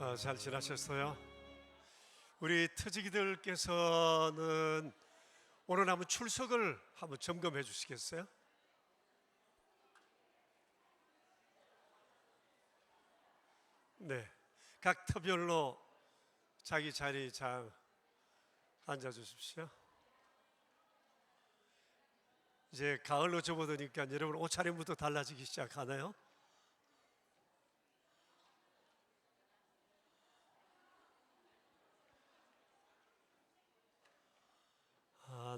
잘 지나셨어요? 우리 터지기들께서는 오늘 한번 출석을 한번 점검해 주시겠어요? 네, 각 터별로 자기 자리 잘 앉아 주십시오. 이제 가을로 접어드니까 여러분 옷차림부터 달라지기 시작하나요?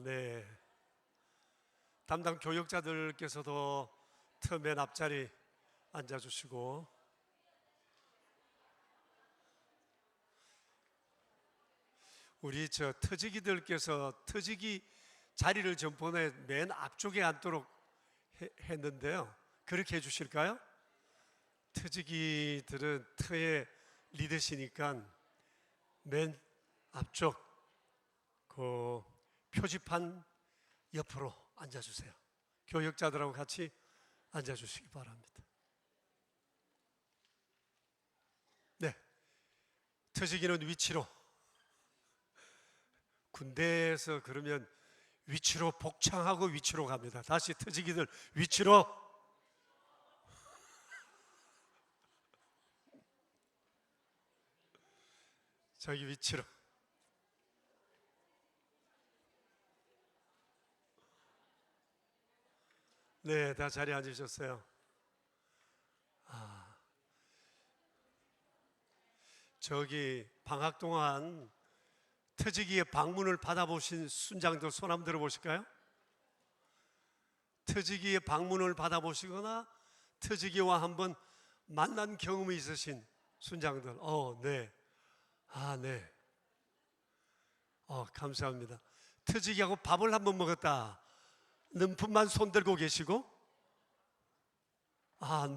네. 담당 교육자들께서도 터 맨 앞자리 앉아 주시고, 우리 터지기들께서 터지기 자리를 전번에 맨 앞쪽에 앉도록 했는데요. 그렇게 해주실까요? 터지기들은 터의 리더시니까 맨 앞쪽 그 표지판 옆으로 앉아주세요. 교육자들하고 같이 앉아주시기 바랍니다. 네, 터지기는 위치로. 군대에서 그러면 위치로 복창하고 위치로 갑니다. 다시 터지기들 위치로. 저기 위치로. 네, 다 자리에 앉으셨어요. 저기 방학 동안 터지기의 방문을 받아보신 순장들 손 한번 들어보실까요? 터지기의 방문을 받아보시거나 터지기와 한번 만난 경험이 있으신 순장들. 네. 네. 감사합니다. 터지기하고 밥을 한번 먹었다 는 분만 손 들고 계시고,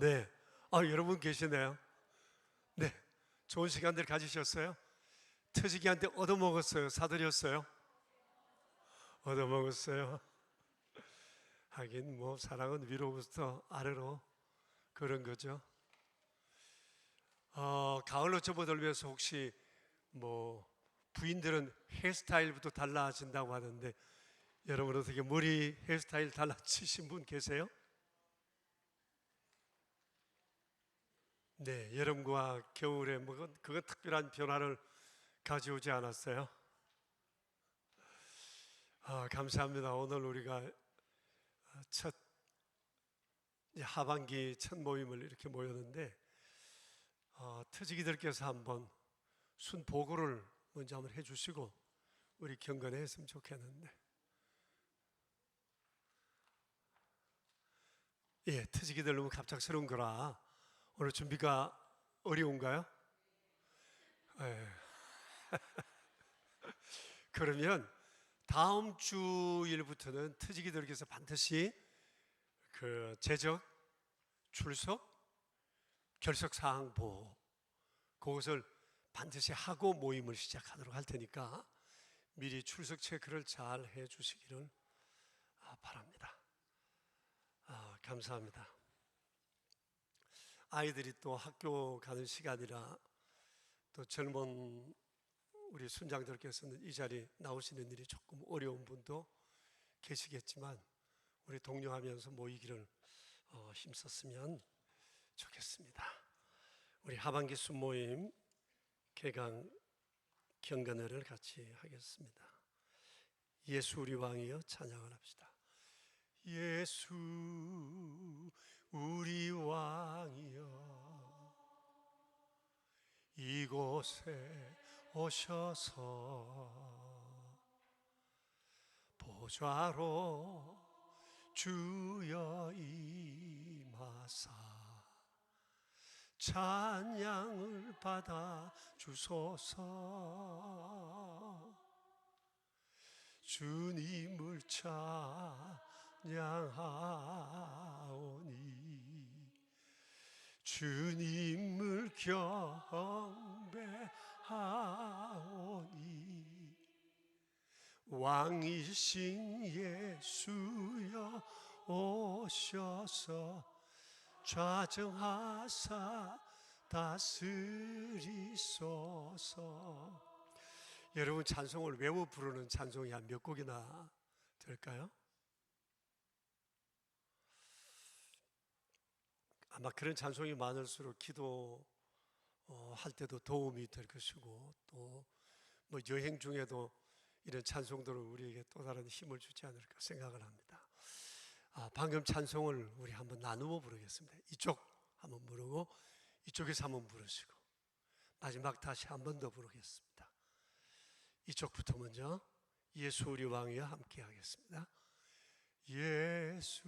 네. 여러분 계시네요. 네. 좋은 시간들 가지셨어요? 터지기한테 얻어먹었어요? 사드렸어요? 얻어먹었어요. 하긴 뭐 사랑은 위로부터 아래로 그런 거죠. 가을로 접어들면서 혹시 뭐 부인들은 헤어스타일부터 달라진다고 하는데, 여러분 어떻게 머리 헤어스타일 달라지신 분 계세요? 네, 여름과 겨울에 뭐 그건 특별한 변화를 가져오지 않았어요. 감사합니다. 오늘 우리가 첫 하반기 첫 모임을 이렇게 모였는데, 터지기들께서 한번 순보고를 먼저 한번 해주시고 우리 경건해 했으면 좋겠는데. 예, 터지기들 너무 갑작스러운 거라 오늘 준비가 어려운가요? 예. 그러면 다음 주일부터는 터지기들께서 반드시 그 재적, 출석, 결석 사항 보호, 그것을 반드시 하고 모임을 시작하도록 할 테니까 미리 출석 체크를 잘 해주시기를 바랍니다. 감사합니다. 아이들이 또 학교 가는 시간이라 또 젊은 우리 순장들께서는 이 자리에 나오시는 일이 조금 어려운 분도 계시겠지만 우리 동료하면서 모이기를 힘썼으면 좋겠습니다. 우리 하반기 순모임 개강 경건회를 같이 하겠습니다. 예수 우리 왕이여 찬양을 합시다. 예수 우리 왕이여 이곳에 오셔서 보좌로 주여 임하사 찬양을 받아 주소서. 주님을 찬양하오니 주님을 경배하오니 왕이신 예수여 오셔서 좌정하사 다스리소서. 여러분 찬송을 외워 부르는 찬송이 한 몇 곡이나 될까요? 아마 그런 찬송이 많을수록 기도 할 때도 도움이 될 것이고, 또 뭐 여행 중에도 이런 찬송들은 우리에게 또 다른 힘을 주지 않을까 생각을 합니다. 방금 찬송을 우리 한번 나누어 부르겠습니다. 이쪽 한번 부르고 이쪽에서 한번 부르시고 마지막 다시 한 번 더 부르겠습니다. 이쪽부터 먼저 예수 우리 왕이여 함께 하겠습니다. 예수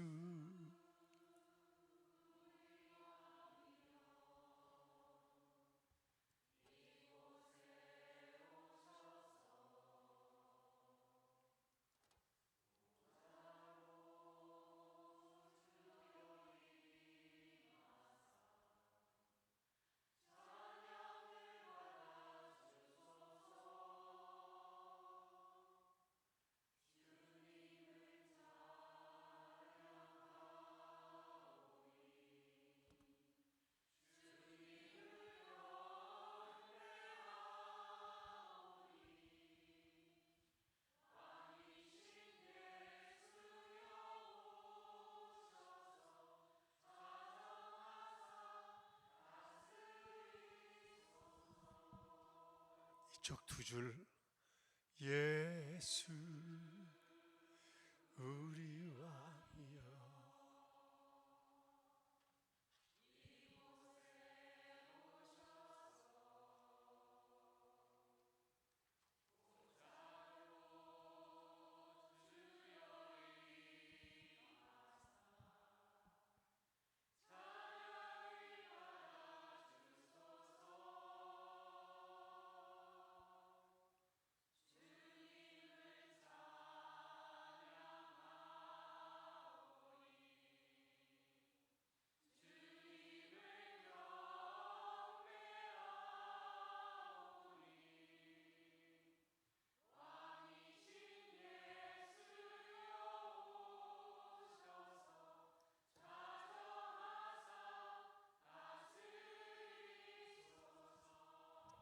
이쪽 두 줄 예수 우리 왕이여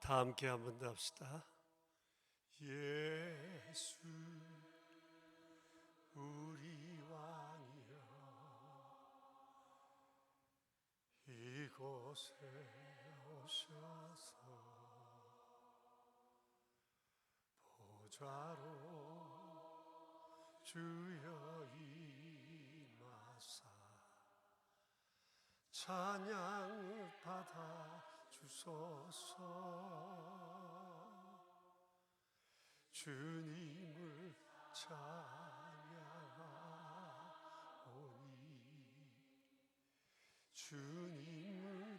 다 함께 한 번 더 합시다. 예수 우리 왕이여 이곳에 오셔서 보좌로 주여 임하사 찬양을 받아 주소서. 주님을 찬양하오니 주님을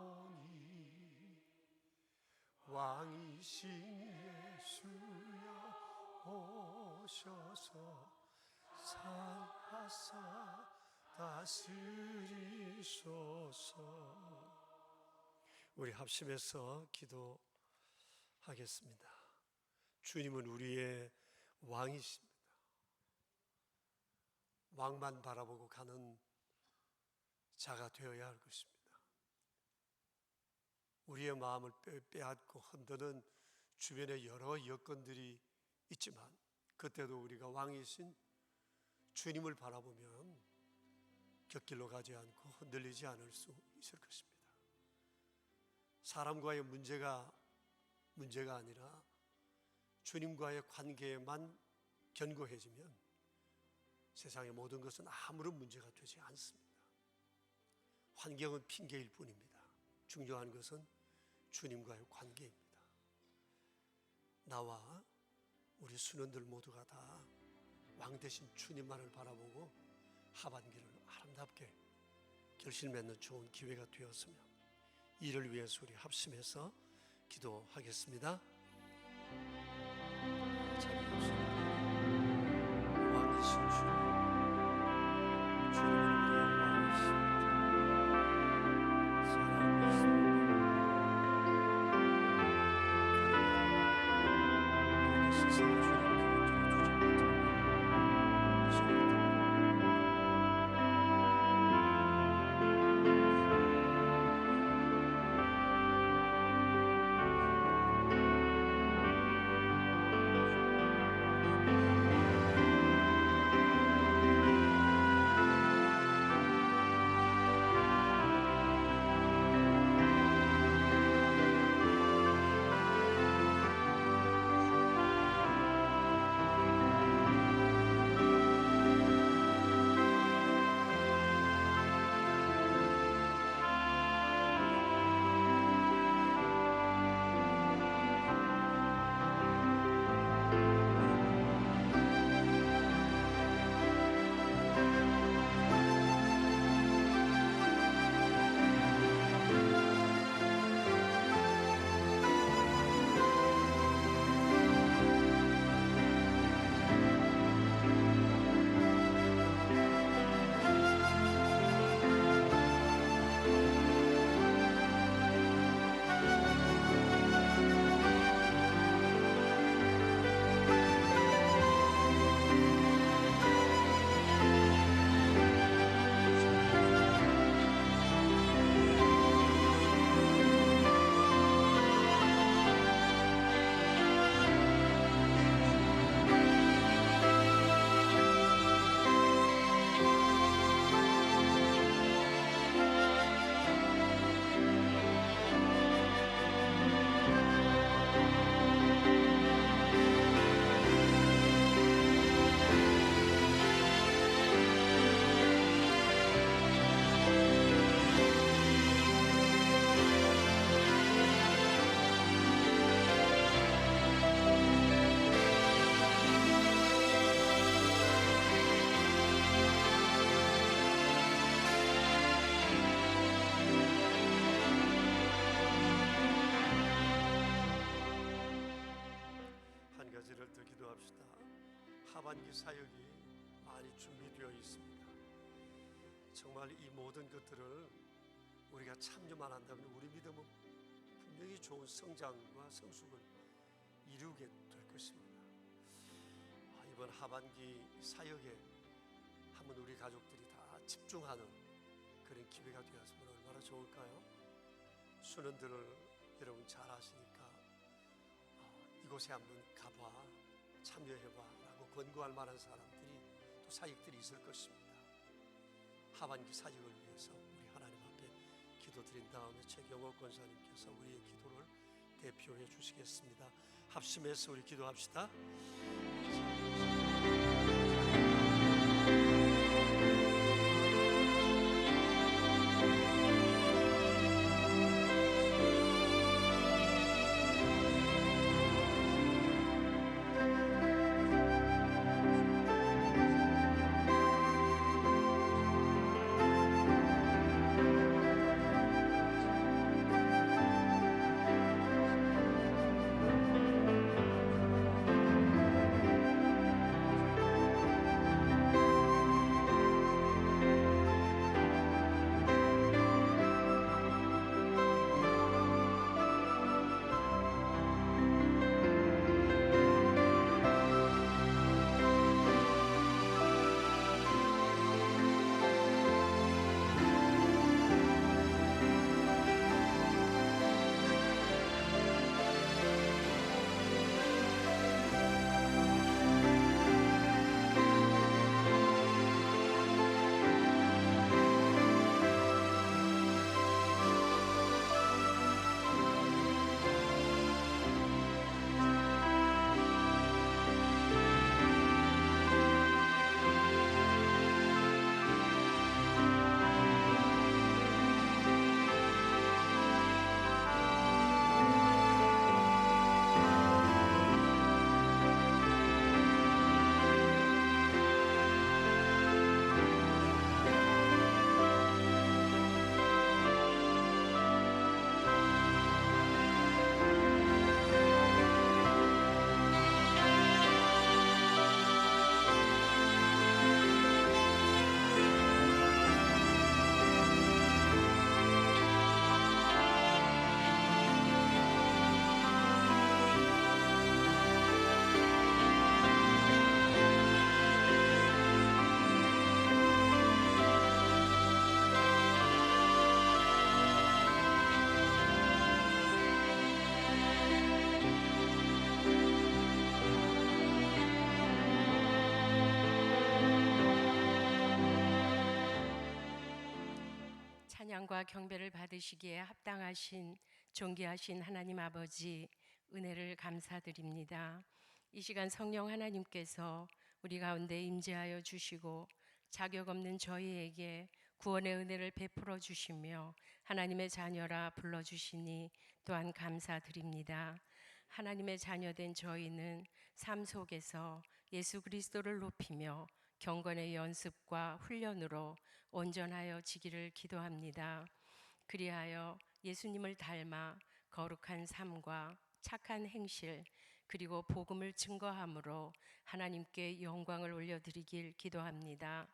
경배하오니 왕이신 예수여 오셔서 살아사 다스리소서. 우리 합심해서 기도하겠습니다. 주님은 우리의 왕이십니다. 왕만 바라보고 가는 자가 되어야 할 것입니다. 우리의 마음을 빼앗고 흔드는 주변의 여러 여건들이 있지만 그때도 우리가 왕이신 주님을 바라보면 곁길로 가지 않고 흔들리지 않을 수 있을 것입니다. 사람과의 문제가 아니라 주님과의 관계에만 견고해지면 세상의 모든 것은 아무런 문제가 되지 않습니다. 환경은 핑계일 뿐입니다. 중요한 것은 주님과의 관계입니다. 나와 우리 순원들 모두가 다 왕 대신 주님만을 바라보고 하반기를 아름답게 결실 맺는 좋은 기회가 되었으면 이를 위해서 우리 합심해서 기도하겠습니다. 자기 없습니다. 왕이신 주님, 주님은 우리의 왕이십니다. 사랑하고 있습니다. 우리가 스스로 주님 기분으로 주지 못하고 하반기 사역이 많이 준비되어 있습니다. 정말 이 모든 것들을 우리가 참여만 한다면 우리 믿음은 분명히 좋은 성장과 성숙을 이루게 될 것입니다. 이번 하반기 사역에 한번 우리 가족들이 다 집중하는 그런 기회가 되었으면 얼마나 좋을까요? 수련들을 여러분 잘 아시니까 이곳에 한번 가봐, 참여해봐 라고 권고할 만한 사람들이 또 사역들이 있을 것입니다. 하반기 사역을 위해서 우리 하나님 앞에 기도드린 다음에 최경호 권사님께서 우리의 기도를 대표해 주시겠습니다. 합심해서 우리 기도합시다. 찬양과 경배를 받으시기에 합당하신 존귀하신 하나님 아버지, 은혜를 감사드립니다. 이 시간 성령 하나님께서 우리 가운데 임재하여 주시고 자격 없는 저희에게 구원의 은혜를 베풀어 주시며 하나님의 자녀라 불러주시니 또한 감사드립니다. 하나님의 자녀된 저희는 삶 속에서 예수 그리스도를 높이며 경건의 연습과 훈련으로 온전하여 지기를 기도합니다. 그리하여 예수님을 닮아 거룩한 삶과 착한 행실 그리고 복음을 증거함으로 하나님께 영광을 올려드리길 기도합니다.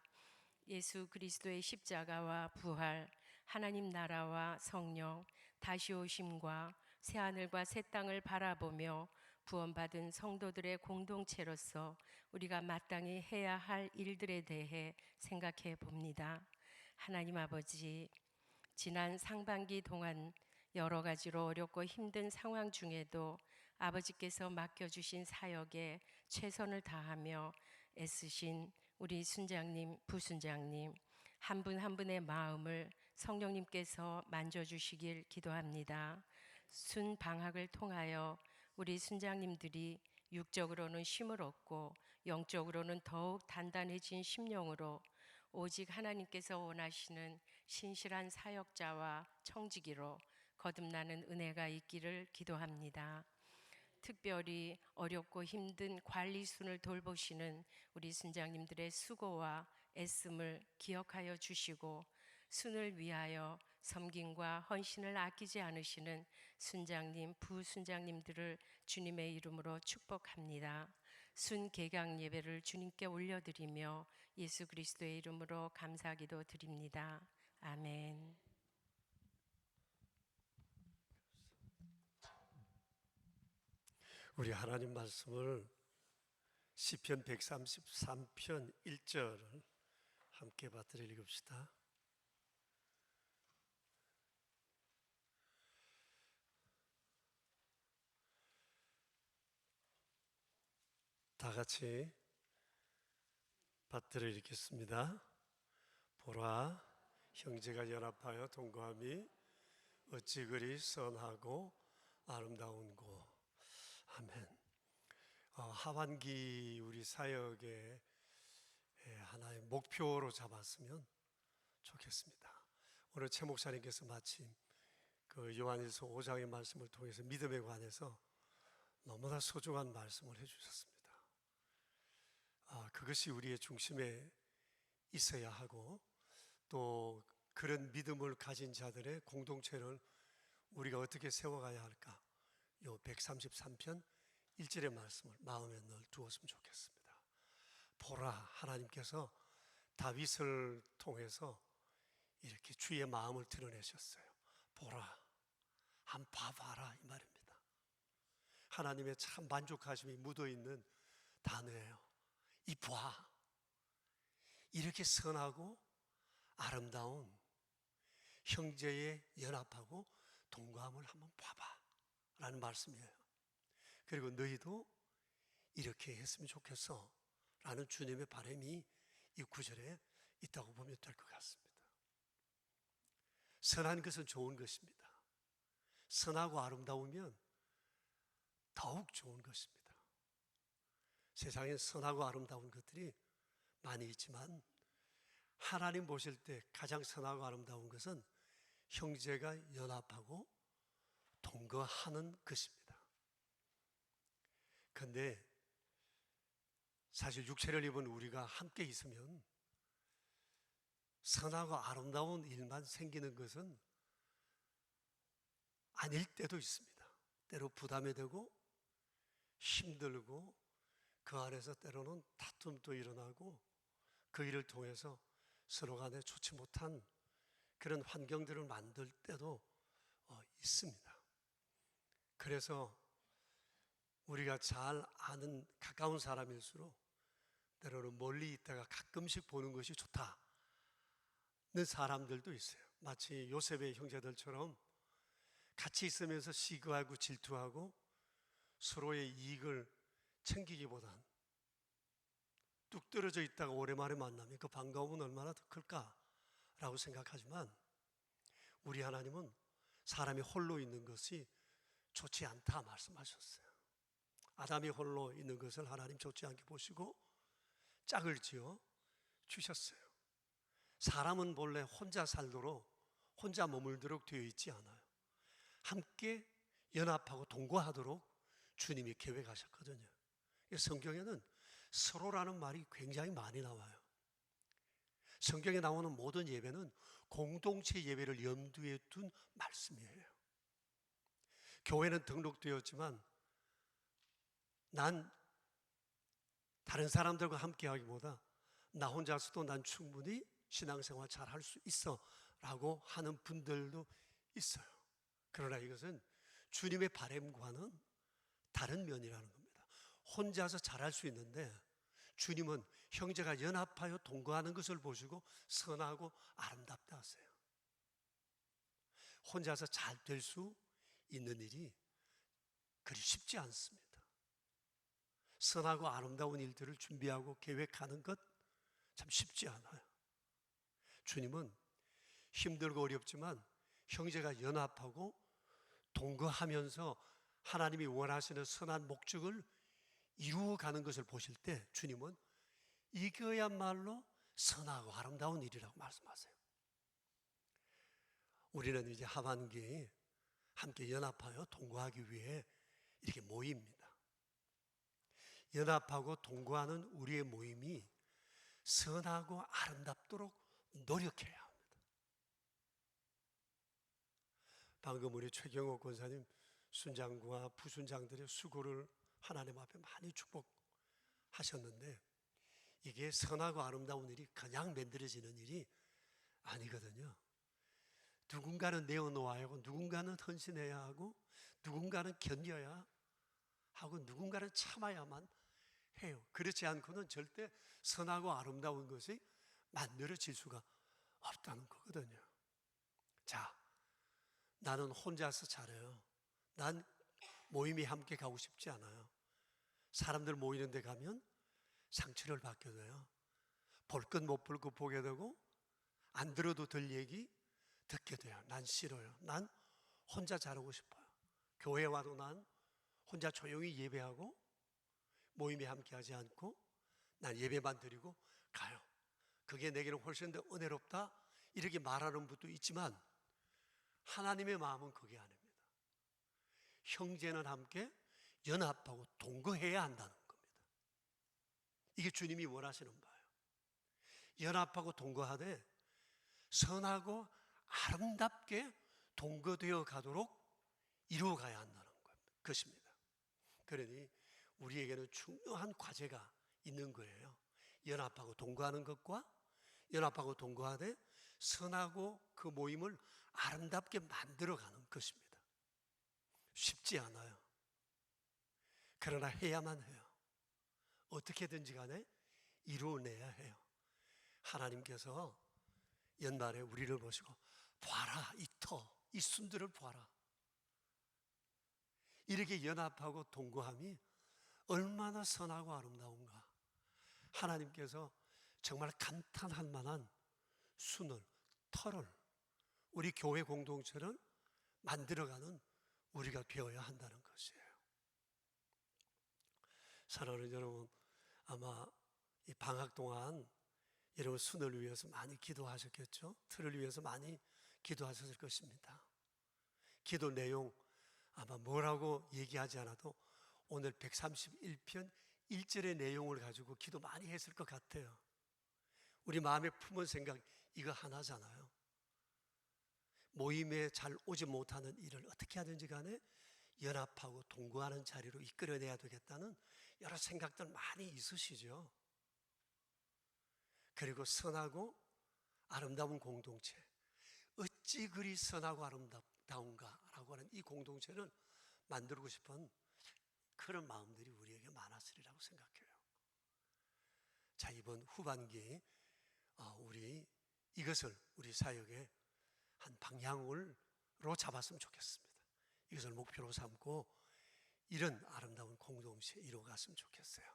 예수 그리스도의 십자가와 부활, 하나님 나라와 성령, 다시 오심과 새하늘과 새 땅을 바라보며 구원받은 성도들의 공동체로서 우리가 마땅히 해야 할 일들에 대해 생각해 봅니다. 하나님 아버지, 지난 상반기 동안 여러 가지로 어렵고 힘든 상황 중에도 아버지께서 맡겨주신 사역에 최선을 다하며 애쓰신 우리 순장님, 부순장님 한 분 한 분의 마음을 성령님께서 만져주시길 기도합니다. 순방학을 통하여 우리 순장님들이 육적으로는 쉼을 얻고 영적으로는 더욱 단단해진 심령으로 오직 하나님께서 원하시는 신실한 사역자와 청지기로 거듭나는 은혜가 있기를 기도합니다. 특별히 어렵고 힘든 관리순을 돌보시는 우리 순장님들의 수고와 애씀을 기억하여 주시고 순을 위하여 섬김과 헌신을 아끼지 않으시는 순장님, 부순장님들을 주님의 이름으로 축복합니다. 순개gang 예배를 주님께 올려드리며 예수 그리스도의 이름으로 감사기도 드립니다. 아멘. 우리 하나님 말씀을 시편 133편 1절을 함께 받들어 읽읍시다. 다 같이 받들어 읽겠습니다. 보라, 형제가 연합하여 동거함이 어찌 그리 선하고 아름다운고. 아멘. 하반기 우리 사역의 하나의 목표로 잡았으면 좋겠습니다. 오늘 최 목사님께서 마침 그 요한일서 5장의 말씀을 통해서 믿음에 관해서 너무나 소중한 말씀을 해주셨습니다. 그것이 우리의 중심에 있어야 하고, 또 그런 믿음을 가진 자들의 공동체를 우리가 어떻게 세워가야 할까, 요 133편 1절의 말씀을 마음에 늘 두었으면 좋겠습니다. 보라, 하나님께서 다윗을 통해서 이렇게 주의 마음을 드러내셨어요. 보라, 한번 봐봐라, 이 말입니다. 하나님의 참 만족하심이 묻어있는 단어예요. 이 봐, 이렇게 선하고 아름다운 형제의 연합하고 동거함을 한번 봐봐 라는 말씀이에요. 그리고 너희도 이렇게 했으면 좋겠어 라는 주님의 바람이 이 구절에 있다고 보면 될 것 같습니다. 선한 것은 좋은 것입니다. 선하고 아름다우면 더욱 좋은 것입니다. 세상에 선하고 아름다운 것들이 많이 있지만 하나님 보실 때 가장 선하고 아름다운 것은 형제가 연합하고 동거하는 것입니다. 그런데 사실 육체를 입은 우리가 함께 있으면 선하고 아름다운 일만 생기는 것은 아닐 때도 있습니다. 때로 부담이 되고 힘들고 그 안에서 때로는 다툼도 일어나고 그 일을 통해서 서로 간에 좋지 못한 그런 환경들을 만들 때도 있습니다. 그래서 우리가 잘 아는 가까운 사람일수록 때로는 멀리 있다가 가끔씩 보는 것이 좋다는 사람들도 있어요. 마치 요셉의 형제들처럼 같이 있으면서 시기하고 질투하고 서로의 이익을 챙기기보단 뚝 떨어져 있다가 오랜만에 만나면 그 반가움은 얼마나 더 클까라고 생각하지만, 우리 하나님은 사람이 홀로 있는 것이 좋지 않다 말씀하셨어요. 아담이 홀로 있는 것을 하나님 좋지 않게 보시고 짝을 지어 주셨어요. 사람은 본래 혼자 살도록, 혼자 머물도록 되어 있지 않아요. 함께 연합하고 동거하도록 주님이 계획하셨거든요. 성경에는 서로라는 말이 굉장히 많이 나와요. 성경에 나오는 모든 예배는 공동체 예배를 염두에 둔 말씀이에요. 교회는 등록되었지만 난 다른 사람들과 함께 하기보다 나 혼자서도 난 충분히 신앙생활 잘 할 수 있어 라고 하는 분들도 있어요. 그러나 이것은 주님의 바람과는 다른 면이라는 겁니다. 혼자서 잘할 수 있는데 주님은 형제가 연합하여 동거하는 것을 보시고 선하고 아름답다 하세요. 혼자서 잘 될 수 있는 일이 그리 쉽지 않습니다. 선하고 아름다운 일들을 준비하고 계획하는 것 참 쉽지 않아요. 주님은 힘들고 어렵지만 형제가 연합하고 동거하면서 하나님이 원하시는 선한 목적을 이루어가는 것을 보실 때 주님은 이거야말로 선하고 아름다운 일이라고 말씀하세요. 우리는 이제 하반기에 함께 연합하여 동거하기 위해 이렇게 모입니다. 연합하고 동거하는 우리의 모임이 선하고 아름답도록 노력해야 합니다. 방금 우리 최경옥 권사님 순장과 부순장들의 수고를 하나님 앞에 많이 하셨는데 이게 선하고 아름다운 일이 그냥 만들어지는 일이 아니거든요. 누군가는 내어놓아야 하고, 누군가는 헌신해야 하고, 누군가는 견뎌야 하고, 누군가는 참아야만 해요. 그렇지 않고는 절대 선하고 아름다운 것이 만들어질 수가 없다는 거거든요. 자, 나는 혼자서 잘해요. 난 모임에 함께 가고 싶지 않아요. 사람들 모이는 데 가면 상처를 받게 돼요. 볼 것 못 볼 것 보게 되고, 안 들어도 될 얘기 듣게 돼요. 난 싫어요. 난 혼자 잘하고 싶어요. 교회 와도 난 혼자 조용히 예배하고 모임에 함께 하지 않고 난 예배만 드리고 가요. 그게 내게는 훨씬 더 은혜롭다 이렇게 말하는 분도 있지만 하나님의 마음은 그게 아닙니다. 형제는 함께 연합하고 동거해야 한다는 겁니다. 이게 주님이 원하시는 바예요. 연합하고 동거하되 선하고 아름답게 동거되어 가도록 이루어가야 한다는 것입니다. 그러니 우리에게는 중요한 과제가 있는 거예요. 연합하고 동거하는 것과 연합하고 동거하되 선하고 그 모임을 아름답게 만들어가는 것입니다. 쉽지 않아요. 그러나 해야만 해요. 어떻게든지 간에 이루어내야 해요. 하나님께서 연말에 우리를 보시고 봐라, 이 터, 이 순들을 봐라. 이렇게 연합하고 동거함이 얼마나 선하고 아름다운가. 하나님께서 정말 감탄할 만한 순을, 터를 우리 교회 공동체를 만들어가는 우리가 되어야 한다는 것이에요. 사랑하는 여러분, 아마 이 방학 동안 여러분 순을 위해서 많이 기도하셨겠죠? 틀을 위해서 많이 기도하셨을 것입니다. 기도 내용 아마 뭐라고 얘기하지 않아도 오늘 131편 1절의 내용을 가지고 기도 많이 했을 것 같아요. 우리 마음에 품은 생각 이거 하나잖아요. 모임에 잘 오지 못하는 일을 어떻게 하든지 간에 연합하고 동거하는 자리로 이끌어내야 되겠다는 여러 생각들 많이 있으시죠. 그리고 선하고 아름다운 공동체, 어찌 그리 선하고 아름다운가라고 하는 이 공동체를 만들고 싶은 그런 마음들이 우리에게 많았으리라고 생각해요. 자, 이번 후반기 우리 이것을 우리 사역의 한 방향으로 잡았으면 좋겠습니다. 이것을 목표로 삼고 이런 아름다운 공동체 이루어갔으면 좋겠어요.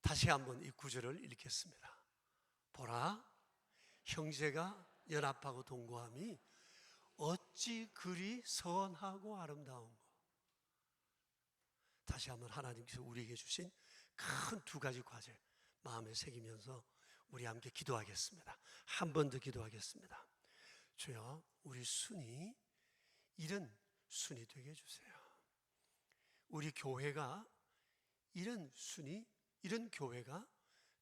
다시 한번 이 구절을 읽겠습니다. 보라, 형제가 연합하고 동거함이 어찌 그리 선하고 아름다운고. 다시 한번 하나님께서 우리에게 주신 큰 두 가지 과제 마음에 새기면서 우리 함께 기도하겠습니다. 한 번 더 기도하겠습니다. 주여, 우리 순이 이런 순이 되게 해주세요. 우리 교회가 이런 순이, 이런 교회가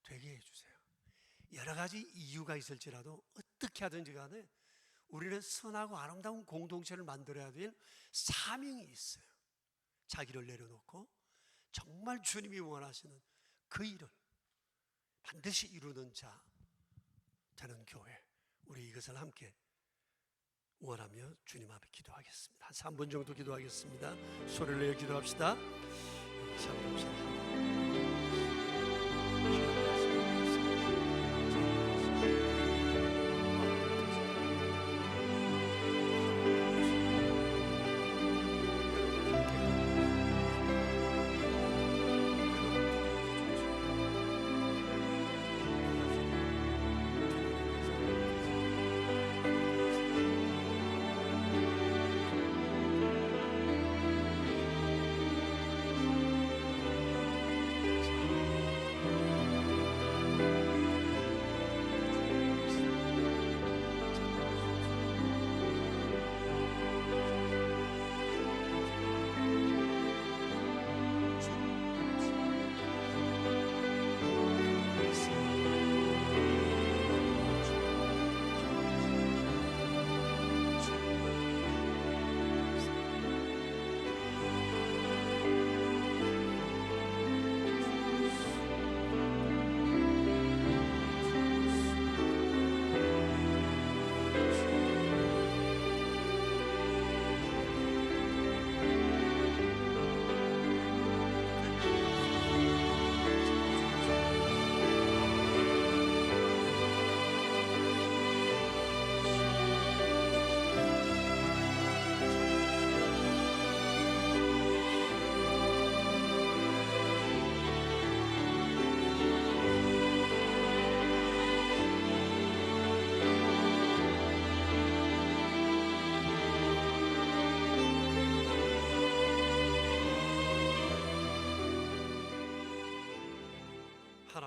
되게 해주세요. 여러 가지 이유가 있을지라도 어떻게 하든지 간에 우리는 선하고 아름다운 공동체를 만들어야 될 사명이 있어요. 자기를 내려놓고 정말 주님이 원하시는 그 일을 반드시 이루는 자 되는 교회, 우리 이것을 함께 원하며 주님 앞에 기도하겠습니다. 한 3분 정도 기도하겠습니다. 소리를 내어 기도합시다.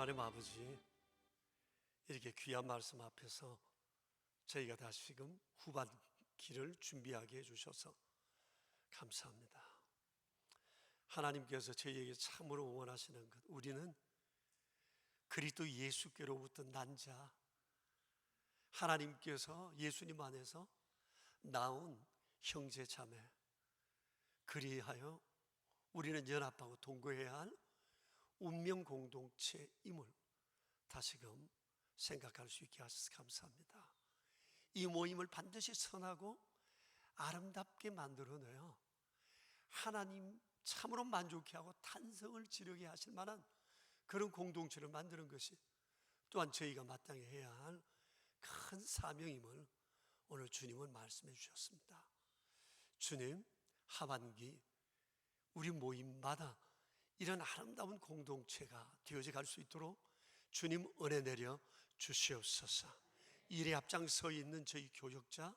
하나님 아버지, 이렇게 귀한 말씀 앞에서 저희가 다시금 후반기를 준비하게 해주셔서 감사합니다. 하나님께서 저희에게 참으로 원하시는 것, 우리는 그리스도 예수께로부터 난 자, 하나님께서 예수님 안에서 나온 형제 자매, 그리하여 우리는 연합하고 동거해야 할 운명 공동체임을 다시금 생각할 수 있게 하셔서 감사합니다. 이 모임을 반드시 선하고 아름답게 만들어내어 하나님 참으로 만족해 하고 탄성을 지르게 하실 만한 그런 공동체를 만드는 것이 또한 저희가 마땅히 해야 할 큰 사명임을 오늘 주님은 말씀해 주셨습니다. 주님, 하반기 우리 모임마다 이런 아름다운 공동체가 되어져 갈 수 있도록 주님 은혜 내려 주시옵소서. 일에 앞장서 있는 저희 교역자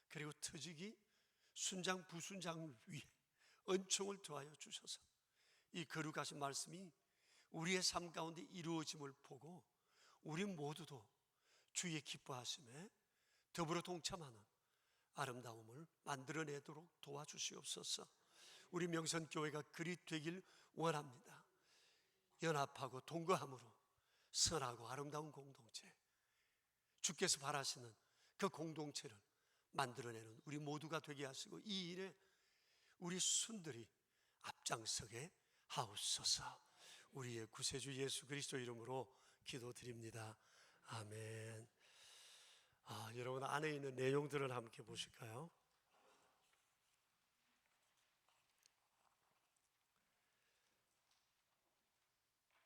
그리고 특직이 순장 부순장 위에 은총을 더하여 주셔서 이 거룩하신 말씀이 우리의 삶 가운데 이루어짐을 보고 우리 모두도 주의 기뻐하심에 더불어 동참하는 아름다움을 만들어내도록 도와주시옵소서. 우리 명선교회가 그리 되길 원합니다. 연합하고 동거함으로 선하고 아름다운 공동체, 주께서 바라시는 그 공동체를 만들어내는 우리 모두가 되게 하시고 이 일에 우리 순들이 앞장서게 하옵소서. 우리의 구세주 예수 그리스도 이름으로 기도드립니다. 아멘. 여러분 안에 있는 내용들을 함께 보실까요?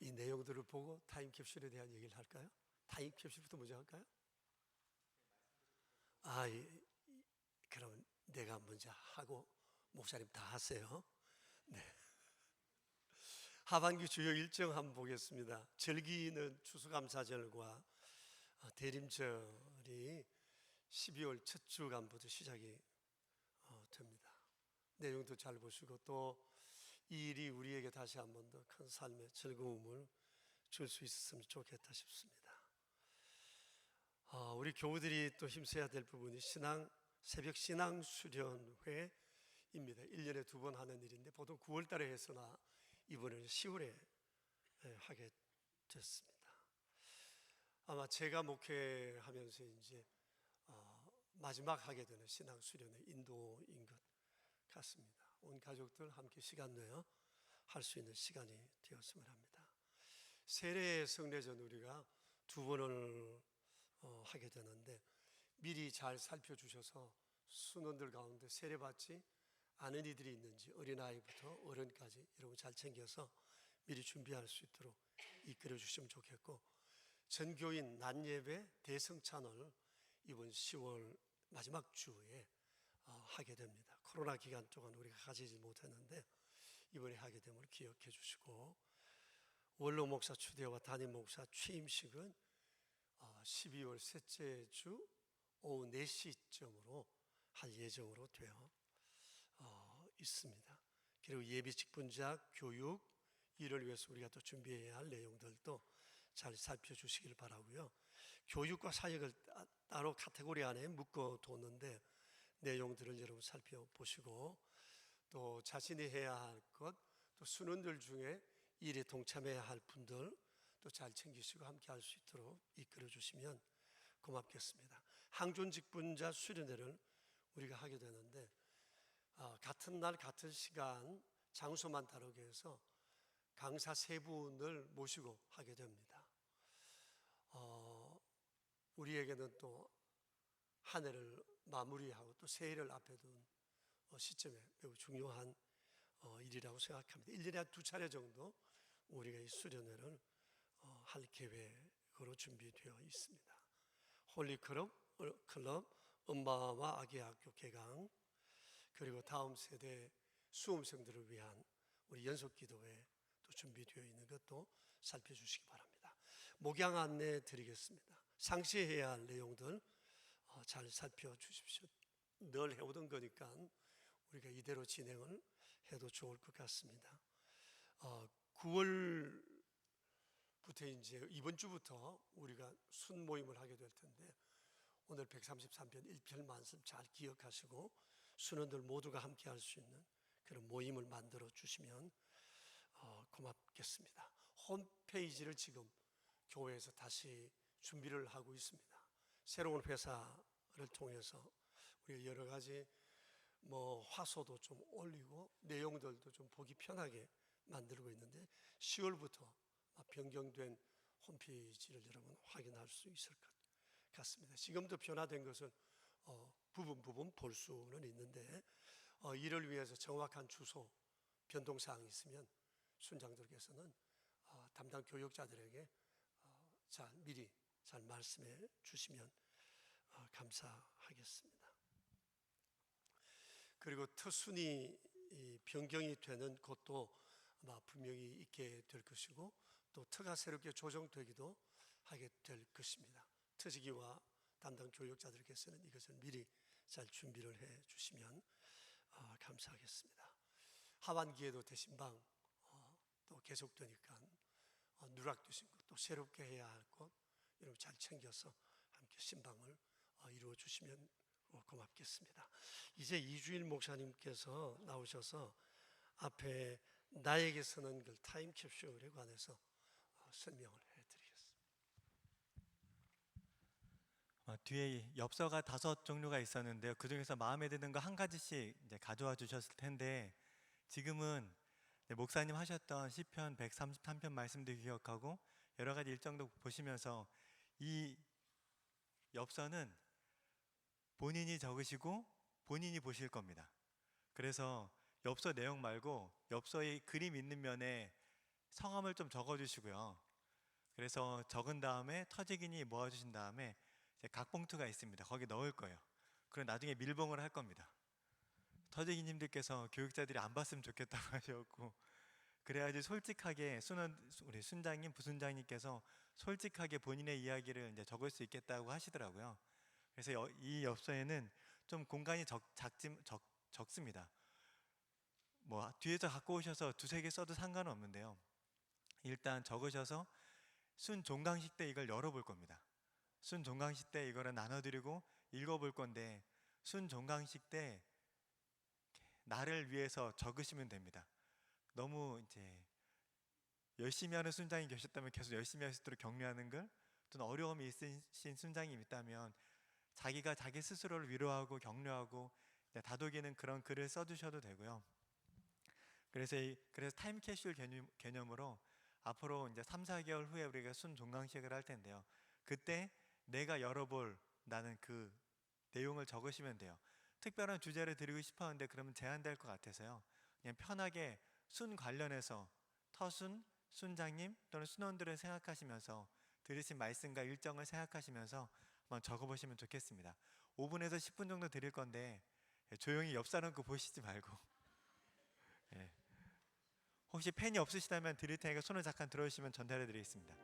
이 내용들을 보고 타임캡슐에 대한 얘기를 할까요? 타임캡슐부터 먼저 할까요? 그럼 내가 먼저 하고 목사님 다 하세요. 네. 하반기 주요 일정 한번 보겠습니다. 절기는 추수감사절과 대림절이 12월 첫 주간부터 시작이 됩니다. 내용도 잘 보시고 또 이 일이 우리에게 다시 한 번 더 큰 삶의 즐거움을 줄 수 있었으면 좋겠다 싶습니다. 우리 교우들이 또 힘써야 될 부분이 새벽 신앙 수련회입니다. 1년에 2번 하는 일인데 보통 9월 달에 했으나 이번에는 10월에 하게 됐습니다. 아마 제가 목회하면서 이제 마지막 하게 되는 신앙 수련회 인도인 것 같습니다. 온 가족들 함께 시간 내어 할 수 있는 시간이 되었으면 합니다. 세례 성례전 우리가 2번을 하게 되는데 미리 잘 살펴주셔서 순원들 가운데 세례받지 않은 이들이 있는지 어린아이부터 어른까지 여러분 잘 챙겨서 미리 준비할 수 있도록 이끌어 주시면 좋겠고, 전교인 낮예배 대성찬을 이번 10월 마지막 주에 하게 됩니다. 코로나 기간 동안 우리가 가지지 못했는데 이번에 하게 됨을 기억해 주시고, 원로 목사 추대와 담임 목사 취임식은 12월 셋째 주 오후 4시쯤으로 할 예정으로 되어 있습니다. 그리고 예비 직분자 교육 이를 위해서 우리가 또 준비해야 할 내용들도 잘 살펴주시길 바라고요. 교육과 사역을 따로 카테고리 안에 묶어뒀는데 내용들을 여러분 살펴보시고 또 자신이 해야 할 것, 또 순원들 중에 일에 동참해야 할 분들 또 잘 챙기시고 함께 할 수 있도록 이끌어 주시면 고맙겠습니다. 항존 직분자 수련회를 우리가 하게 되는데 같은 날 같은 시간 장소만 다르게 해서 강사 3분을 모시고 하게 됩니다. 우리에게는 또 한 해를 마무리하고 또 새해를 앞에 둔 시점에 매우 중요한 일이라고 생각합니다. 1년에 2차례 정도 우리가 이 수련회를 할 계획으로 준비되어 있습니다. 홀리클럽, 엄마와 아기 학교 개강, 그리고 다음 세대 수험생들을 위한 우리 연속기도회 또 준비되어 있는 것도 살펴주시기 바랍니다. 목양 안내 드리겠습니다. 상시해야 할 내용들 잘 살펴주십시오. 늘 해오던 거니까 우리가 이대로 진행을 해도 좋을 것 같습니다. 9월부터 이제 이번 주부터 우리가 순 모임을 하게 될 텐데, 오늘 133편 1편 말씀 잘 기억하시고 순원들 모두가 함께 할 수 있는 그런 모임을 만들어 주시면 고맙겠습니다. 홈페이지를 지금 교회에서 다시 준비를 하고 있습니다. 새로운 회사를 통해서 우리가 여러 가지 화소도 좀 올리고 내용들도 좀 보기 편하게 만들고 있는데, 10월부터 변경된 홈페이지를 여러분 확인할 수 있을 것 같습니다. 지금도 변화된 것은 부분 볼 수는 있는데, 이를 위해서 정확한 주소 변동사항이 있으면 순장들께서는 담당 교육자들에게 미리 잘 말씀해 주시면 감사하겠습니다. 그리고 터순이 변경이 되는 곳도 아마 분명히 있게 될 것이고, 또 터가 새롭게 조정되기도 하게 될 것입니다. 터지기와 담당 교육자들께서는 이것을 미리 잘 준비를 해 주시면 감사하겠습니다. 하반기에도 대신방 또 계속되니까 누락되신 것, 또 새롭게 해야 할 것 여러분 잘 챙겨서 함께 신방을 이루어 주시면 고맙겠습니다. 이제 이주일 목사님께서 나오셔서 앞에 나에게 서는 글 타임캡슐에 관해서 설명을 해드리겠습니다. 뒤에 엽서가 5종류가 있었는데요. 그 중에서 마음에 드는 거 한 가지씩 이제 가져와 주셨을 텐데, 지금은 목사님 하셨던 시편 133편 말씀도 기억하고 여러 가지 일정도 보시면서 이 엽서는 본인이 적으시고 본인이 보실 겁니다. 그래서 엽서 내용 말고 엽서에 그림 있는 면에 성함을 좀 적어주시고요. 그래서 적은 다음에 터지기니 모아주신 다음에 각봉투가 있습니다. 거기 넣을 거예요. 그럼 나중에 밀봉을 할 겁니다. 터지기님들께서 교육자들이 안 봤으면 좋겠다고 하셨고, 그래야지 솔직하게 우리 순장님, 부순장님께서 솔직하게 본인의 이야기를 이제 적을 수 있겠다고 하시더라고요. 그래서 이 엽서에는 좀 공간이 적습니다. 뒤에서 갖고 오셔서 2-3개 써도 상관은 없는데요. 일단 적으셔서 순 종강식 때 이걸 열어볼 겁니다. 순 종강식 때 이거를 나눠드리고 읽어볼 건데, 순 종강식 때 나를 위해서 적으시면 됩니다. 너무 이제 열심히 하는 순장이 계셨다면 계속 열심히 할 수 있도록 격려하는 글, 또는 어려움이 있으신 순장이 있다면 자기가 자기 스스로를 위로하고 격려하고 다독이는 그런 글을 써주셔도 되고요. 그래서 타임캡슐 개념으로 앞으로 이제 3-4개월 후에 우리가 순 종강식을 할 텐데요. 그때 내가 열어볼 나는 그 내용을 적으시면 돼요. 특별한 주제를 드리고 싶었는데 그러면 제한될 것 같아서요. 그냥 편하게 순 관련해서 터순, 순장님 또는 순원들을 생각하시면서 들으신 말씀과 일정을 생각하시면서 한번 적어보시면 좋겠습니다. 5분에서 10분 정도 드릴 건데 조용히 옆 사람 거 보시지 말고 혹시 펜이 없으시다면 드릴 테니까 손을 잠깐 들어주시면 전달해 드리겠습니다.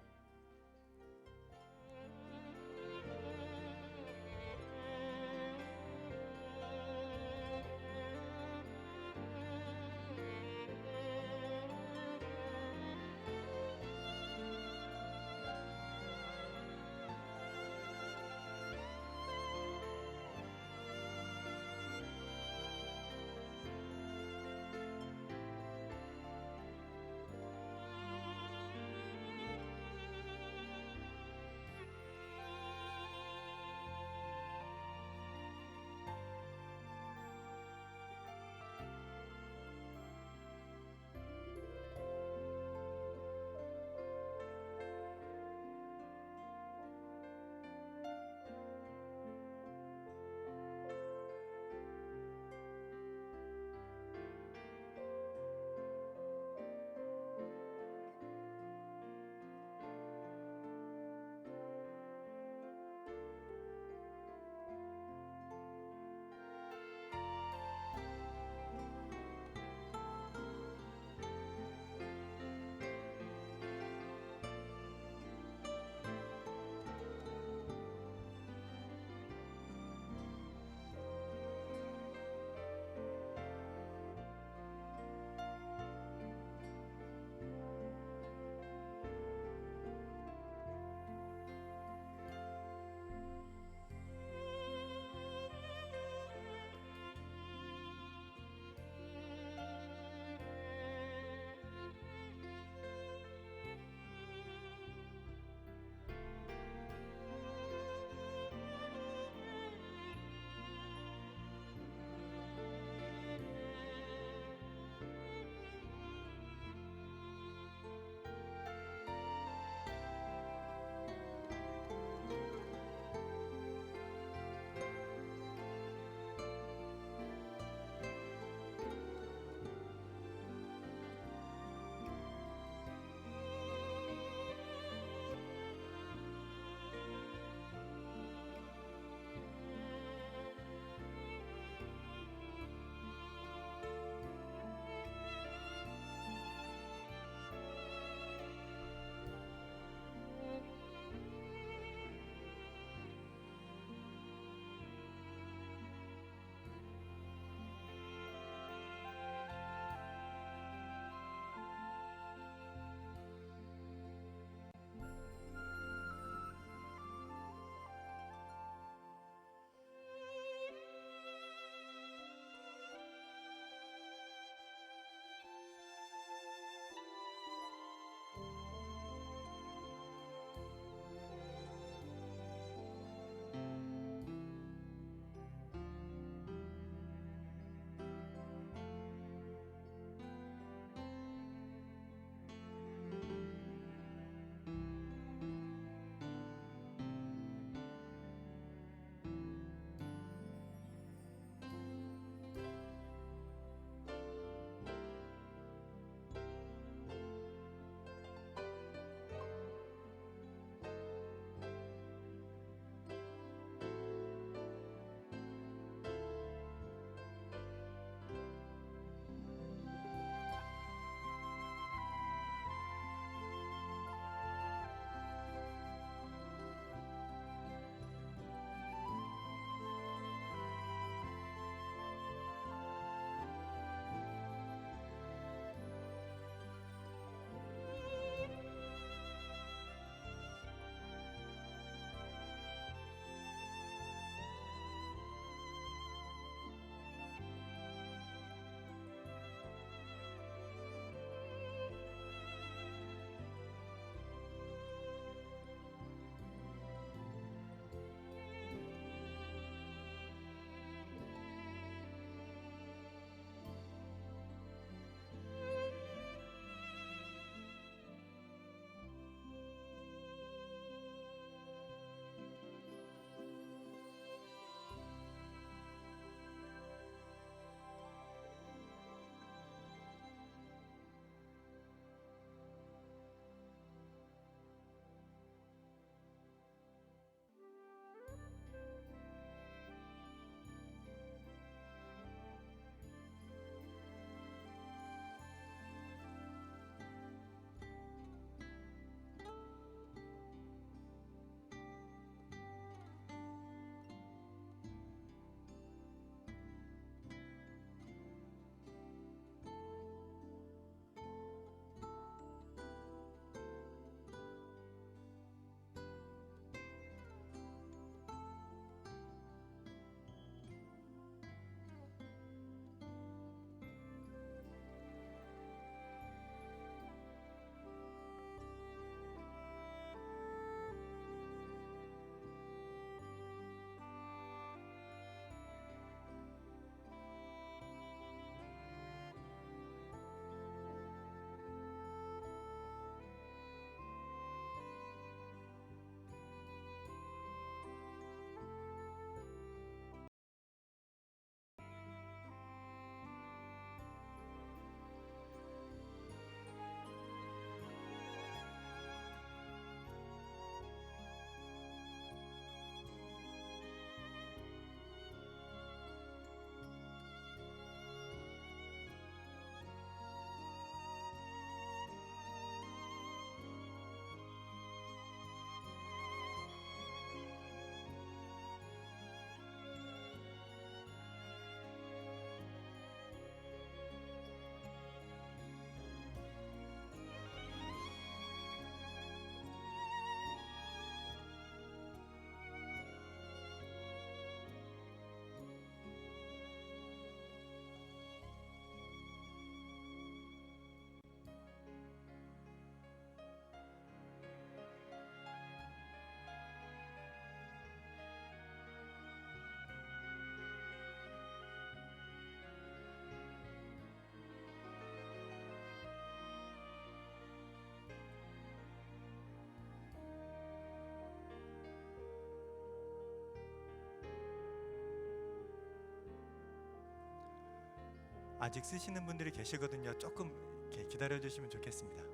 아직 쓰시는 분들이 계시거든요. 조금 이렇게 기다려 주시면 좋겠습니다.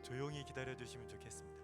조용히 기다려 주시면 좋겠습니다.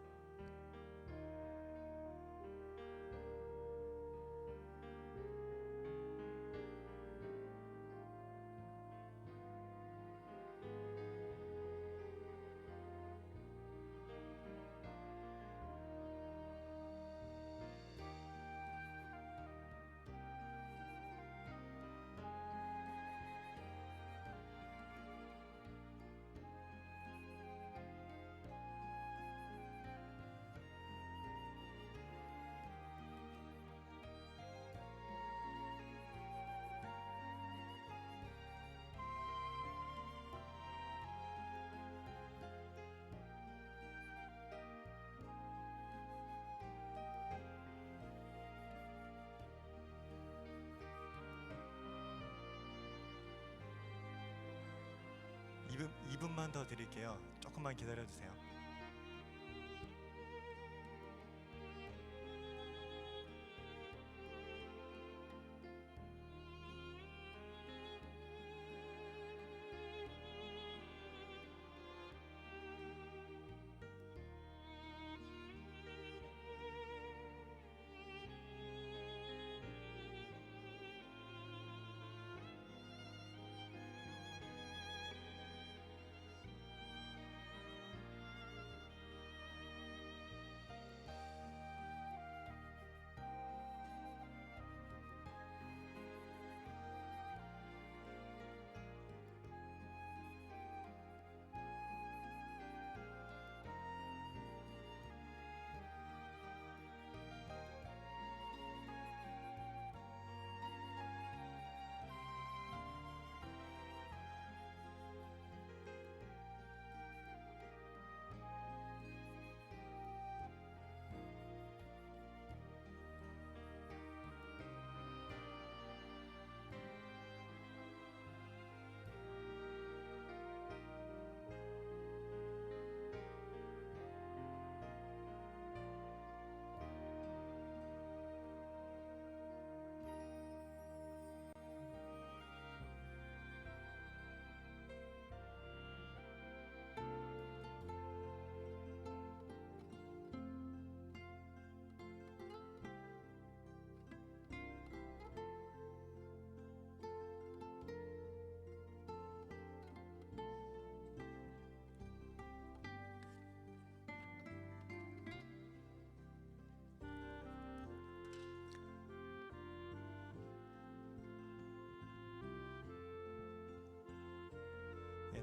이 2분만 더 드릴게요. 조금만 기다려 주세요.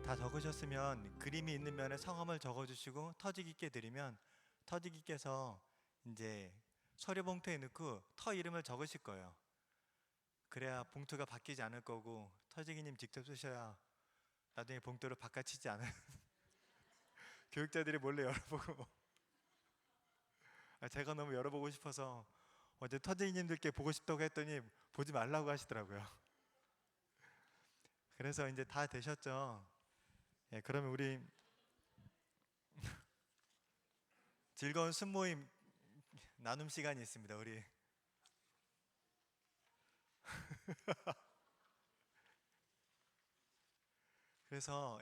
다 적으셨으면 그림이 있는 면에 성함을 적어주시고 터지기께 드리면 터지기께서 이제 서류 봉투에 넣고 터 이름을 적으실 거예요. 그래야 봉투가 바뀌지 않을 거고 터지기님 직접 쓰셔야 나중에 봉투를 바꿔치지 않은 교육자들이 몰래 열어보고 제가 너무 열어보고 싶어서 어제 터지기님들께 보고 싶다고 했더니 보지 말라고 하시더라고요. 그래서 이제 다 되셨죠? 예, 그러면 우리 즐거운 순모임 나눔 시간이 있습니다. 우리 그래서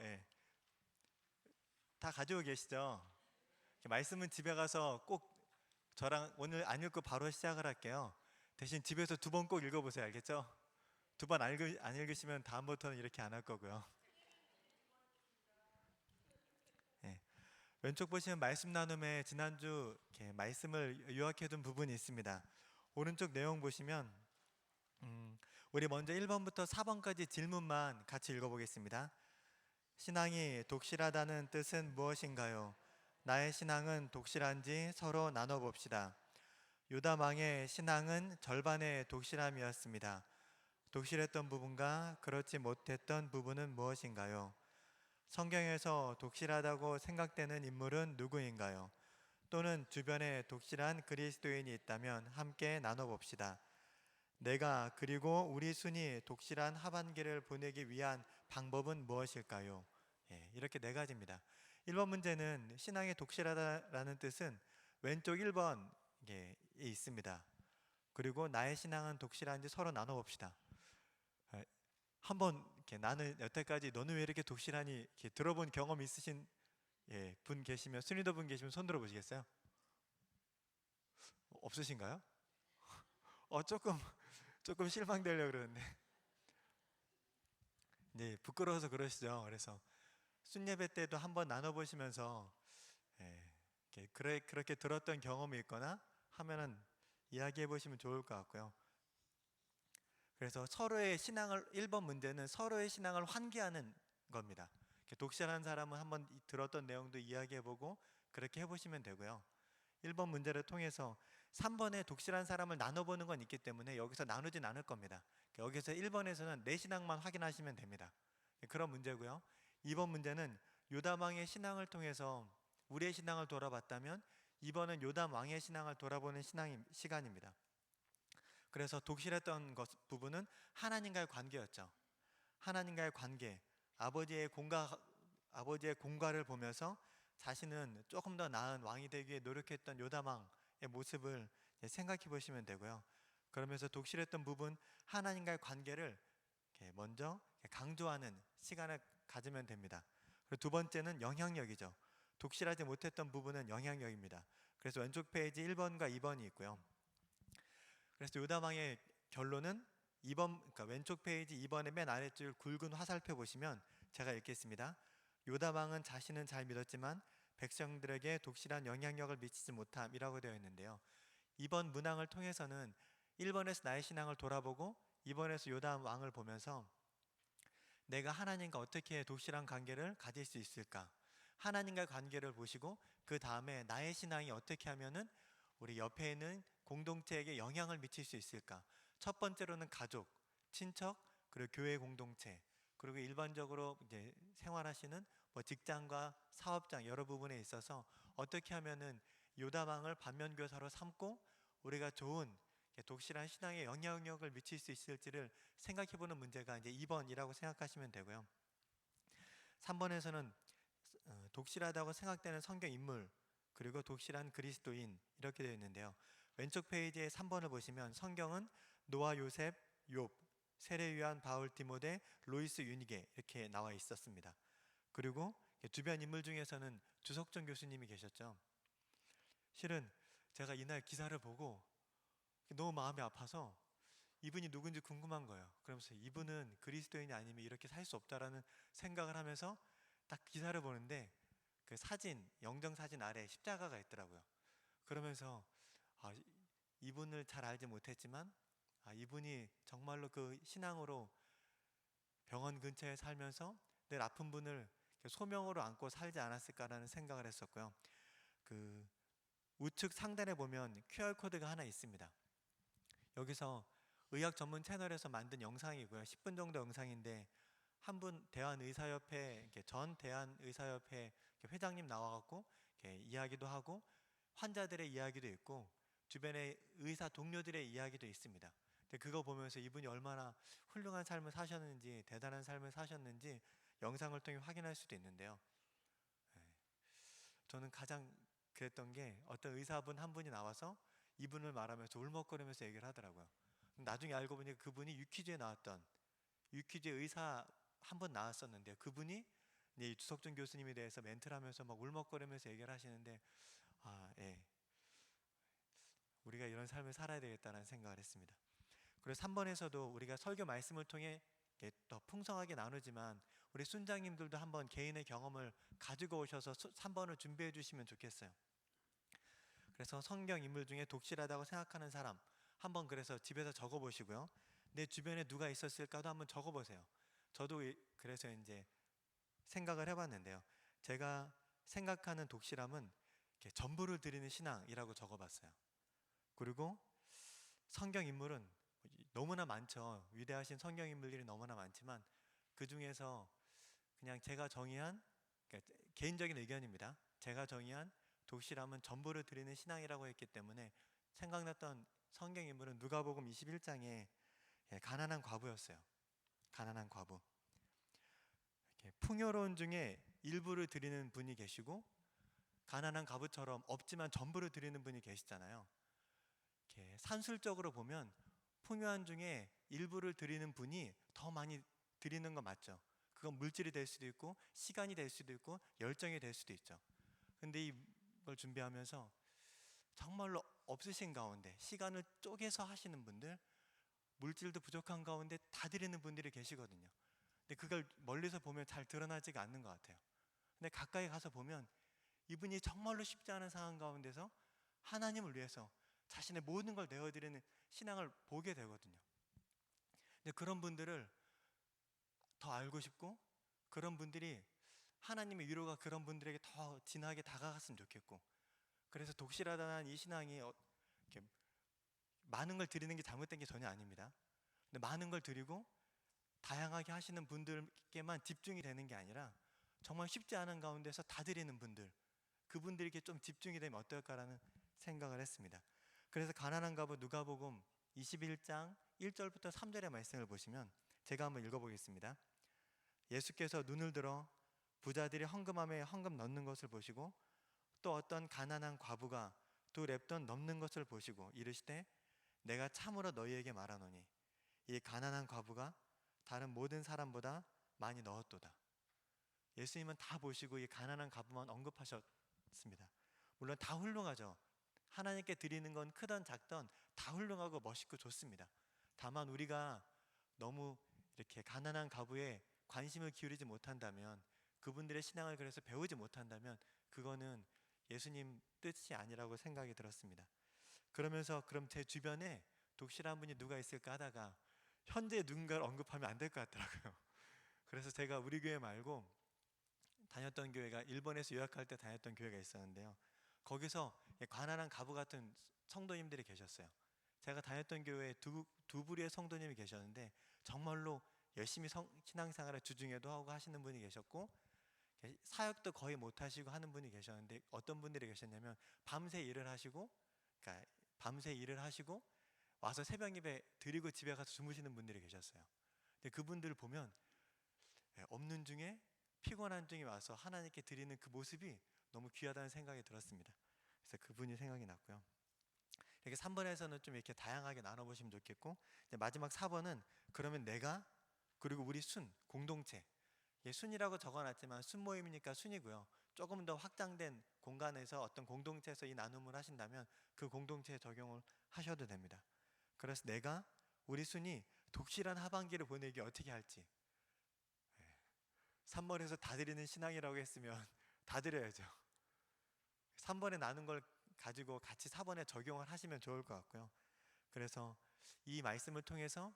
다 가지고 계시죠? 말씀은 집에 가서 꼭 저랑 오늘 안 읽고 바로 시작을 할게요. 대신 집에서 2번 꼭 읽어보세요. 알겠죠? 2번 안 읽으시면 다음부터는 이렇게 안 할 거고요. 왼쪽 보시면 말씀 나눔에 지난주 이렇게 말씀을 요약해둔 부분이 있습니다. 오른쪽 내용 보시면 우리 먼저 1번부터 4번까지 질문만 같이 읽어보겠습니다. 신앙이 독실하다는 뜻은 무엇인가요? 나의 신앙은 독실한지 서로 나눠봅시다. 유다 왕의 신앙은 절반의 독실함이었습니다. 독실했던 부분과 그렇지 못했던 부분은 무엇인가요? 성경에서 독실하다고 생각되는 인물은 누구인가요? 또는 주변에 독실한 그리스도인이 있다면 함께 나눠봅시다. 내가 그리고 우리 순이 독실한 하반기를 보내기 위한 방법은 무엇일까요? 이렇게 4가지입니다. 1번 문제는 신앙이 독실하다라는 뜻은 왼쪽 1번에 있습니다. 그리고 나의 신앙은 독실한지 서로 나눠봅시다. 한번 이렇게 나는 여태까지 너는 왜 이렇게 독실하니 이렇게 들어본 경험 있으신 분 계시면 순위더 분 계시면 손 들어 보시겠어요? 없으신가요? 조금 실망되려고 그러는데 네, 부끄러워서 그러시죠. 그래서 순예배 때도 한번 나눠보시면서 그렇게 들었던 경험이 있거나 하면은 이야기해 보시면 좋을 것 같고요. 그래서 서로의 신앙을 1번 문제는 서로의 신앙을 환기하는 겁니다. 독실한 사람은 한번 들었던 내용도 이야기해보고 그렇게 해보시면 되고요. 1번 문제를 통해서 3번에 독실한 사람을 나눠보는 건 있기 때문에 여기서 나누진 않을 겁니다. 여기서 1번에서는 내 신앙만 확인하시면 됩니다. 그런 문제고요. 2번 문제는 요담 왕의 신앙을 통해서 우리의 신앙을 돌아봤다면 2번은 요담 왕의 신앙을 돌아보는 시간입니다. 그래서 독실했던 부분은 하나님과의 관계였죠. 하나님과의 관계, 아버지의 공과를 보면서 자신은 조금 더 나은 왕이 되기 위해 노력했던 요담 왕의 모습을 생각해 보시면 되고요. 그러면서 독실했던 부분, 하나님과의 관계를 먼저 강조하는 시간을 가지면 됩니다. 그리고 두 번째는 영향력이죠. 독실하지 못했던 부분은 영향력입니다. 그래서 왼쪽 페이지 1번과 2번이 있고요. 그래서 요담 왕의 결론은 그러니까 왼쪽 페이지 2번의 맨 아래줄 굵은 화살표 보시면 제가 읽겠습니다. 요담 왕은 자신은 잘 믿었지만 백성들에게 독실한 영향력을 미치지 못함이라고 되어 있는데요. 이번 문항을 통해서는 1번에서 나의 신앙을 돌아보고 2번에서 요담 왕을 보면서 내가 하나님과 어떻게 독실한 관계를 가질 수 있을까? 하나님과의 관계를 보시고 그 다음에 나의 신앙이 어떻게 하면은 우리 옆에 있는 공동체에게 영향을 미칠 수 있을까? 첫 번째로는 가족, 친척, 그리고 교회 공동체, 그리고 일반적으로 이제 생활하시는 직장과 사업장 여러 부분에 있어서 어떻게 하면은 요담 왕을 반면교사로 삼고 우리가 좋은 독실한 신앙에 영향력을 미칠 수 있을지를 생각해보는 문제가 이제 2번이라고 생각하시면 되고요. 3번에서는 독실하다고 생각되는 성경 인물 그리고 독실한 그리스도인 이렇게 되어 있는데요. 왼쪽 페이지에 3번을 보시면 성경은 노아, 요셉, 욥, 세례 요한, 바울, 디모데, 로이스, 유니게 이렇게 나와 있었습니다. 그리고 주변 인물 중에서는 주석정 교수님이 계셨죠. 실은 제가 이날 기사를 보고 너무 마음이 아파서 이분이 누군지 궁금한 거예요. 그러면서 이분은 그리스도인이 아니면 이렇게 살 수 없다라는 생각을 하면서 딱 기사를 보는데 그 사진, 영정사진 아래에 십자가가 있더라고요. 그러면서 이분을 잘 알지 못했지만 이분이 정말로 그 신앙으로 병원 근처에 살면서 늘 아픈 분을 소명으로 안고 살지 않았을까라는 생각을 했었고요. 그 우측 상단에 보면 QR코드가 하나 있습니다. 여기서 의학 전문 채널에서 만든 영상이고요. 10분 정도 영상인데 한 분 대한의사협회 전 대한의사협회 회장님 나와갖고 이야기도 하고 환자들의 이야기도 있고 주변의 의사 동료들의 이야기도 있습니다. 근데 그거 보면서 이분이 얼마나 훌륭한 삶을 사셨는지 대단한 삶을 사셨는지 영상을 통해 확인할 수도 있는데요. 저는 가장 그랬던 게 어떤 의사분 한 분이 나와서 이분을 말하면서 울먹거리면서 얘기를 하더라고요. 나중에 알고 보니 그분이 유퀴즈에 나왔던 유퀴즈 의사 한 분 나왔었는데 그분이 이제 주석준 교수님에 대해서 멘트를 하면서 막 울먹거리면서 얘기를 하시는데 우리가 이런 삶을 살아야 되겠다는 생각을 했습니다. 그리고 3번에서도 우리가 설교 말씀을 통해 더 풍성하게 나누지만 우리 순장님들도 한번 개인의 경험을 가지고 오셔서 3번을 준비해 주시면 좋겠어요. 그래서 성경 인물 중에 독실하다고 생각하는 사람 한번 그래서 집에서 적어 보시고요. 내 주변에 누가 있었을까도 한번 적어 보세요. 저도 그래서 이제 생각을 해봤는데요. 제가 생각하는 독실함은 전부를 드리는 신앙이라고 적어봤어요. 그리고 성경 인물은 너무나 많죠. 위대하신 성경 인물들이 너무나 많지만 그 중에서 그냥 제가 정의한 개인적인 의견입니다. 제가 정의한 독실함은 전부를 드리는 신앙이라고 했기 때문에 생각났던 성경 인물은 누가복음 21장에 가난한 과부였어요. 가난한 과부. 풍요로운 중에 일부를 드리는 분이 계시고 가난한 과부처럼 없지만 전부를 드리는 분이 계시잖아요. 산술적으로 보면 풍요한 중에 일부를 드리는 분이 더 많이 드리는 건 맞죠. 그건 물질이 될 수도 있고 시간이 될 수도 있고 열정이 될 수도 있죠. 근데 이걸 준비하면서 정말로 없으신 가운데 시간을 쪼개서 하시는 분들, 물질도 부족한 가운데 다 드리는 분들이 계시거든요. 근데 그걸 멀리서 보면 잘 드러나지가 않는 것 같아요. 근데 가까이 가서 보면 이분이 정말로 쉽지 않은 상황 가운데서 하나님을 위해서 자신의 모든 걸 내어드리는 신앙을 보게 되거든요. 근데 그런 분들을 더 알고 싶고, 그런 분들이 하나님의 위로가 그런 분들에게 더 진하게 다가갔으면 좋겠고, 그래서 독실하다는 이 신앙이 이렇게 많은 걸 드리는 게 잘못된 게 전혀 아닙니다. 근데 많은 걸 드리고 다양하게 하시는 분들께만 집중이 되는 게 아니라 정말 쉽지 않은 가운데서 다 드리는 분들, 그분들에게 좀 집중이 되면 어떨까라는 생각을 했습니다. 그래서 가난한 갑은 누가복음 21장 1절부터 3절의 말씀을 보시면 제가 한번 읽어보겠습니다. 예수께서 눈을 들어 부자들이 헌금함에 헌금 넣는 것을 보시고 또 어떤 가난한 과부가 두 렙돈 넘는 것을 보시고 이르시되 내가 참으로 너희에게 말하노니 이 가난한 과부가 다른 모든 사람보다 많이 넣었도다. 예수님은 다 보시고 이 가난한 과부만 언급하셨습니다. 물론 다 훌륭하죠. 하나님께 드리는 건 크던 작던 다 훌륭하고 멋있고 좋습니다. 다만 우리가 너무 이렇게 가난한 과부에 관심을 기울이지 못한다면, 그분들의 신앙을 그래서 배우지 못한다면 그거는 예수님 뜻이 아니라고 생각이 들었습니다. 그러면서 그럼 제 주변에 독실한 분이 누가 있을까 하다가 현재 누군가를 언급하면 안 될 것 같더라고요. 그래서 제가 우리 교회 말고 다녔던 교회가 일본에서 유학할 때 다녔던 교회가 있었는데요. 거기서 가난한 가부 같은 성도님들이 계셨어요. 제가 다녔던 교회에 두 부류의 성도님이 계셨는데 정말로 열심히 신앙생활을 주중에도 하고 하시는 분이 계셨고 사역도 거의 못 하시고 하는 분이 계셨는데, 어떤 분들이 계셨냐면 밤새 일을 하시고, 그러니까 밤새 일을 하시고 와서 새벽 예배 드리고 집에 가서 주무시는 분들이 계셨어요. 근데 그분들을 보면 없는 중에 피곤한 중에 와서 하나님께 드리는 그 모습이 너무 귀하다는 생각이 들었습니다. 그래서 그분이 생각이 났고요. 이렇게 3번에서는 좀 이렇게 다양하게 나눠보시면 좋겠고, 이제 마지막 4번은 그러면 내가 그리고 우리 공동체, 순이라고 적어놨지만 순모임이니까 순이고요. 조금 더 확장된 공간에서 어떤 공동체에서 이 나눔을 하신다면 그 공동체에 적용을 하셔도 됩니다. 그래서 내가 우리 순이 독실한 하반기를 보내기 어떻게 할지, 3번에서 다 드리는 신앙이라고 했으면 다 드려야죠. 3번에 나눈 걸 가지고 같이 4번에 적용을 하시면 좋을 것 같고요. 그래서 이 말씀을 통해서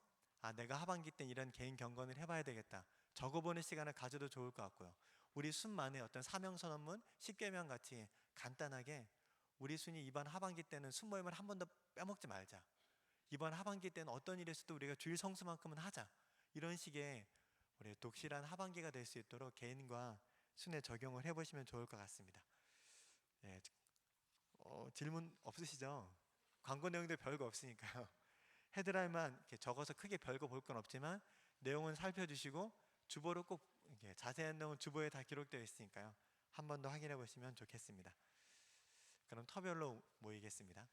내가 하반기 때 이런 개인 경건을 해봐야 되겠다, 적어보는 시간을 가져도 좋을 것 같고요. 우리 순만의 어떤 사명선언문 10계명 같이 간단하게 우리 순이 이번 하반기 때는 순모임을 한 번도 빼먹지 말자, 이번 하반기 때는 어떤 일이 있어도 우리가 주일 성수만큼은 하자, 이런 식의 우리 독실한 하반기가 될 수 있도록 개인과 순에 적용을 해보시면 좋을 것 같습니다. 질문 없으시죠? 광고 내용들 별거 없으니까요. 헤드라인만 이렇게 적어서 크게 별거 볼 건 없지만 내용은 살펴주시고 주보로 꼭 이렇게 자세한 내용은 주보에 다 기록되어 있으니까요. 한 번 더 확인해 보시면 좋겠습니다. 그럼 터별로 모이겠습니다.